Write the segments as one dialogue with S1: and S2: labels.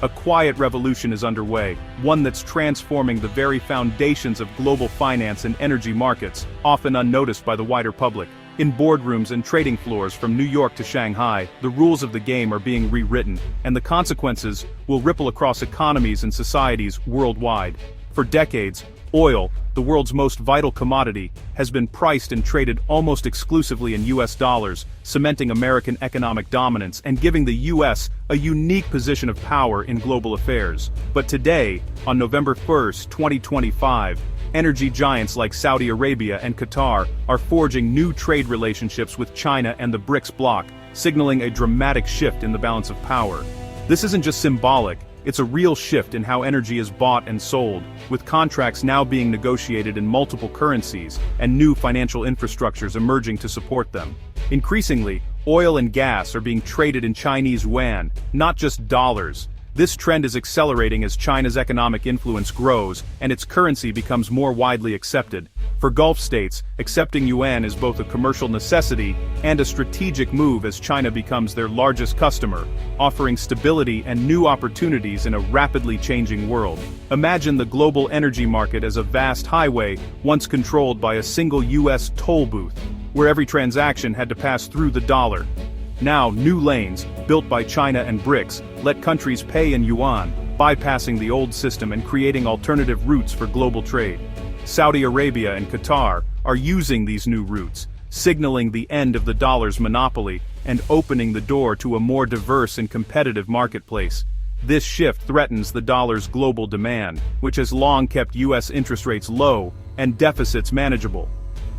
S1: A quiet revolution is underway, one that's transforming the very foundations of global finance and energy markets, often unnoticed by the wider public. In boardrooms and trading floors from New York to Shanghai, the rules of the game are being rewritten, and the consequences will ripple across economies and societies worldwide. For decades, oil, the world's most vital commodity, has been priced and traded almost exclusively in US dollars, cementing American economic dominance and giving the US a unique position of power in global affairs. But today, on November 1st, 2025, energy giants like Saudi Arabia and Qatar are forging new trade relationships with China and the BRICS bloc, signaling a dramatic shift in the balance of power. This isn't just symbolic, it's a real shift in how energy is bought and sold, with contracts now being negotiated in multiple currencies and new financial infrastructures emerging to support them. Increasingly, oil and gas are being traded in Chinese yuan, not just dollars. This trend is accelerating as China's economic influence grows and its currency becomes more widely accepted. For Gulf states, accepting yuan is both a commercial necessity and a strategic move as China becomes their largest customer, offering stability and new opportunities in a rapidly changing world. Imagine the global energy market as a vast highway once controlled by a single US toll booth, where every transaction had to pass through the dollar. Now, new lanes, built by China and BRICS, let countries pay in yuan, bypassing the old system and creating alternative routes for global trade. Saudi Arabia and Qatar are using these new routes, signaling the end of the dollar's monopoly and opening the door to a more diverse and competitive marketplace. This shift threatens the dollar's global demand, which has long kept US interest rates low and deficits manageable.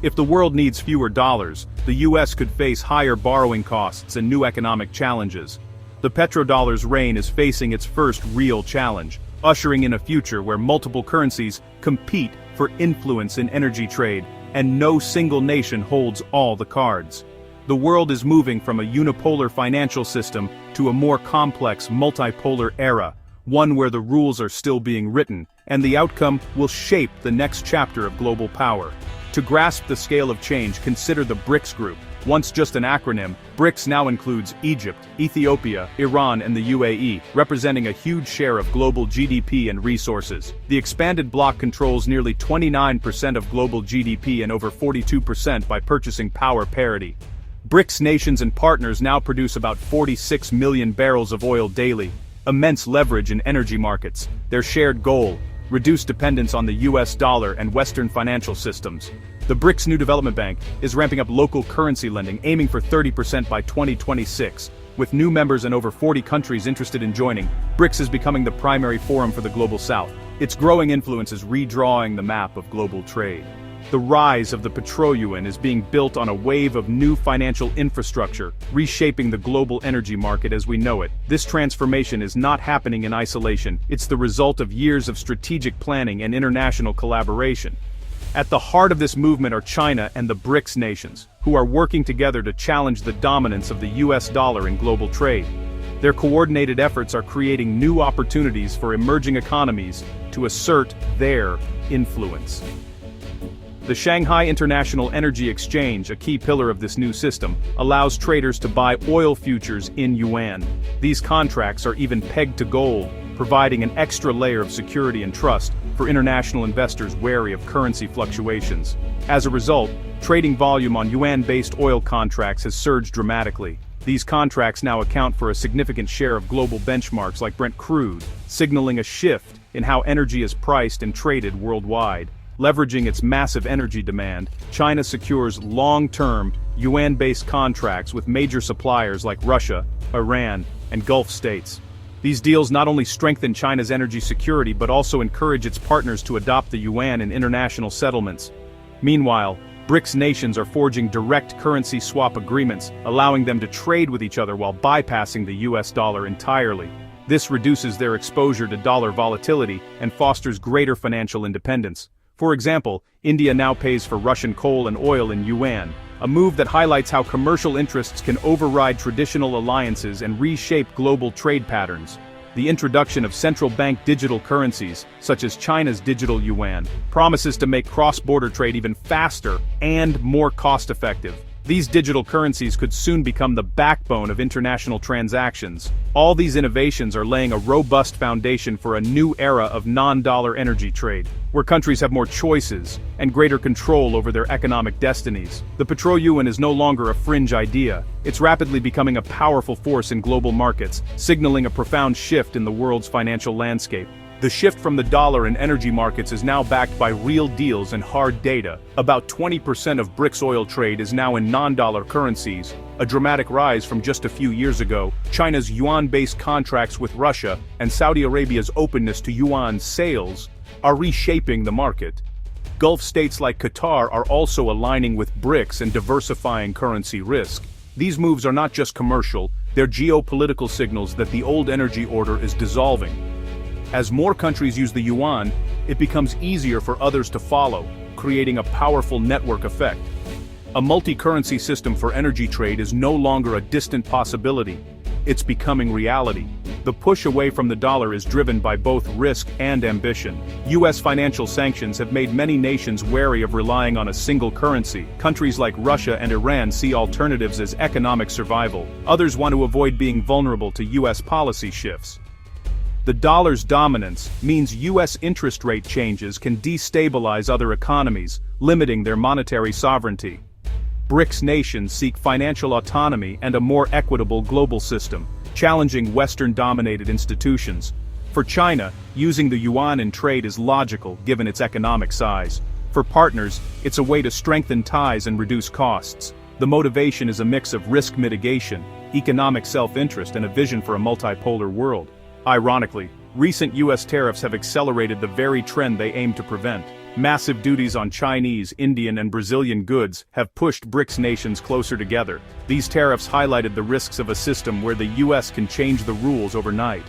S1: If the world needs fewer dollars, the US could face higher borrowing costs and new economic challenges. The petrodollar's reign is facing its first real challenge, ushering in a future where multiple currencies compete for influence in energy trade, and no single nation holds all the cards. The world is moving from a unipolar financial system to a more complex multipolar era, one where the rules are still being written, and the outcome will shape the next chapter of global power. To grasp the scale of change, consider the BRICS group. Once just an acronym, BRICS now includes Egypt, Ethiopia, Iran and the UAE, representing a huge share of global GDP and resources. The expanded bloc controls nearly 29% of global GDP and over 42% by purchasing power parity. BRICS nations and partners now produce about 46 million barrels of oil daily, immense leverage in energy markets. Their shared goal: reduce dependence on the US dollar and Western financial systems. The BRICS New Development Bank is ramping up local currency lending, aiming for 30% by 2026. With new members and over 40 countries interested in joining, BRICS is becoming the primary forum for the Global South. Its growing influence is redrawing the map of global trade. The rise of the petro-yuan is being built on a wave of new financial infrastructure, reshaping the global energy market as we know it. This transformation is not happening in isolation, it's the result of years of strategic planning and international collaboration. At the heart of this movement are China and the BRICS nations, who are working together to challenge the dominance of the US dollar in global trade. Their coordinated efforts are creating new opportunities for emerging economies to assert their influence. The Shanghai International Energy Exchange, a key pillar of this new system, allows traders to buy oil futures in yuan. These contracts are even pegged to gold, providing an extra layer of security and trust for international investors wary of currency fluctuations. As a result, trading volume on yuan-based oil contracts has surged dramatically. These contracts now account for a significant share of global benchmarks like Brent crude, signaling a shift in how energy is priced and traded worldwide. Leveraging its massive energy demand, China secures long-term, yuan-based contracts with major suppliers like Russia, Iran, and Gulf states. These deals not only strengthen China's energy security but also encourage its partners to adopt the yuan in international settlements. Meanwhile, BRICS nations are forging direct currency swap agreements, allowing them to trade with each other while bypassing the US dollar entirely. This reduces their exposure to dollar volatility and fosters greater financial independence. For example, India now pays for Russian coal and oil in yuan, a move that highlights how commercial interests can override traditional alliances and reshape global trade patterns. The introduction of central bank digital currencies, such as China's digital yuan, promises to make cross-border trade even faster and more cost-effective. These digital currencies could soon become the backbone of international transactions. All these innovations are laying a robust foundation for a new era of non-dollar energy trade, where countries have more choices and greater control over their economic destinies. The petro-yuan is no longer a fringe idea. It's rapidly becoming a powerful force in global markets, signaling a profound shift in the world's financial landscape. The shift from the dollar in energy markets is now backed by real deals and hard data. About 20% of BRICS oil trade is now in non-dollar currencies, a dramatic rise from just a few years ago. China's yuan-based contracts with Russia and Saudi Arabia's openness to yuan sales are reshaping the market. Gulf states like Qatar are also aligning with BRICS and diversifying currency risk. These moves are not just commercial, they're geopolitical signals that the old energy order is dissolving. As more countries use the yuan, it becomes easier for others to follow, creating a powerful network effect. A multi-currency system for energy trade is no longer a distant possibility. It's becoming reality. The push away from the dollar is driven by both risk and ambition. US financial sanctions have made many nations wary of relying on a single currency. Countries like Russia and Iran see alternatives as economic survival. Others want to avoid being vulnerable to US policy shifts. The dollar's dominance means US interest rate changes can destabilize other economies, limiting their monetary sovereignty. BRICS nations seek financial autonomy and a more equitable global system, challenging Western-dominated institutions. For China, using the yuan in trade is logical given its economic size. For partners, it's a way to strengthen ties and reduce costs. The motivation is a mix of risk mitigation, economic self-interest, and a vision for a multipolar world. Ironically, recent US tariffs have accelerated the very trend they aim to prevent. Massive duties on Chinese, Indian, and Brazilian goods have pushed BRICS nations closer together. These tariffs highlighted the risks of a system where the US can change the rules overnight.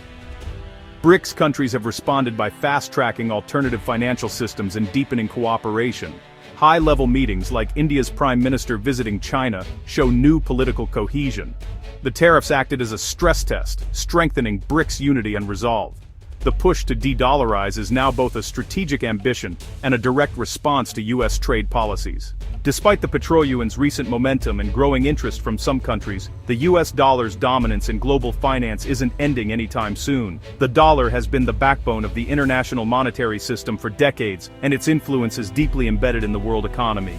S1: BRICS countries have responded by fast-tracking alternative financial systems and deepening cooperation. High-level meetings like India's Prime Minister visiting China show new political cohesion. The tariffs acted as a stress test, strengthening BRICS unity and resolve. The push to de-dollarize is now both a strategic ambition and a direct response to US trade policies. Despite the petro-yuan's recent momentum and growing interest from some countries, the US dollar's dominance in global finance isn't ending anytime soon. The dollar has been the backbone of the international monetary system for decades, and its influence is deeply embedded in the world economy.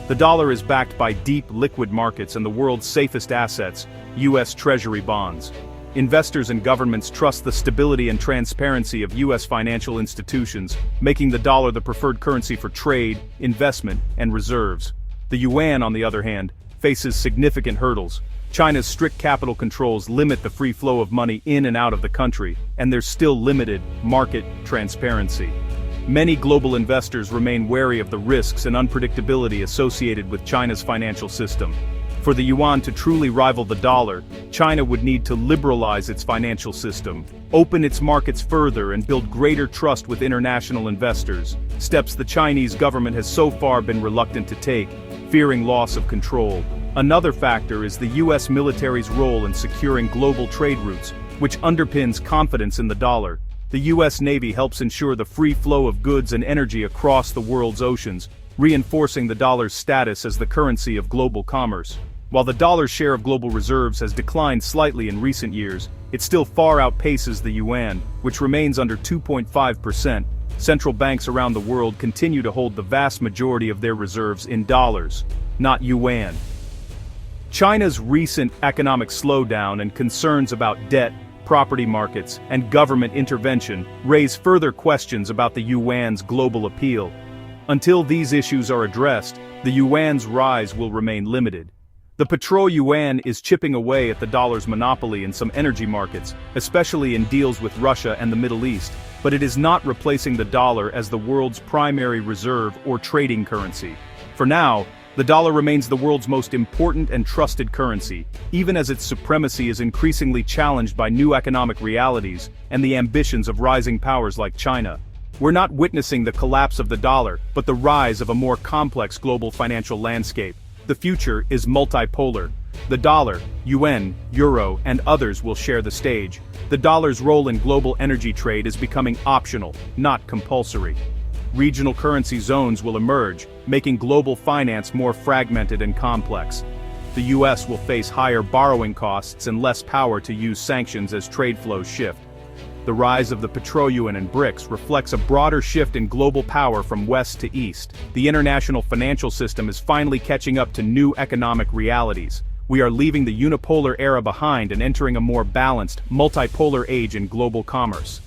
S1: The dollar is backed by deep, liquid markets and the world's safest assets, US Treasury bonds. Investors and governments trust the stability and transparency of US financial institutions, making the dollar the preferred currency for trade, investment, and reserves. The yuan, on the other hand, faces significant hurdles. China's strict capital controls limit the free flow of money in and out of the country, and there's still limited market transparency. Many global investors remain wary of the risks and unpredictability associated with China's financial system. For the yuan to truly rival the dollar, China would need to liberalize its financial system, open its markets further, and build greater trust with international investors, steps the Chinese government has so far been reluctant to take, fearing loss of control. Another factor is the US military's role in securing global trade routes, which underpins confidence in the dollar. The US Navy helps ensure the free flow of goods and energy across the world's oceans, reinforcing the dollar's status as the currency of global commerce. While the dollar's share of global reserves has declined slightly in recent years, it still far outpaces the yuan, which remains under 2.5%. Central banks around the world continue to hold the vast majority of their reserves in dollars, not yuan. China's recent economic slowdown and concerns about debt, property markets, and government intervention raise further questions about the yuan's global appeal. Until these issues are addressed, the yuan's rise will remain limited. The petro-yuan is chipping away at the dollar's monopoly in some energy markets, especially in deals with Russia and the Middle East, but it is not replacing the dollar as the world's primary reserve or trading currency. For now, the dollar remains the world's most important and trusted currency, even as its supremacy is increasingly challenged by new economic realities and the ambitions of rising powers like China. We're not witnessing the collapse of the dollar, but the rise of a more complex global financial landscape. The future is multipolar. The dollar, yuan, euro, and others will share the stage. The dollar's role in global energy trade is becoming optional, not compulsory. Regional currency zones will emerge, making global finance more fragmented and complex. The US will face higher borrowing costs and less power to use sanctions as trade flows shift. The rise of the Petrodollar and BRICS reflects a broader shift in global power from west to east. The international financial system is finally catching up to new economic realities. We are leaving the unipolar era behind and entering a more balanced, multipolar age in global commerce.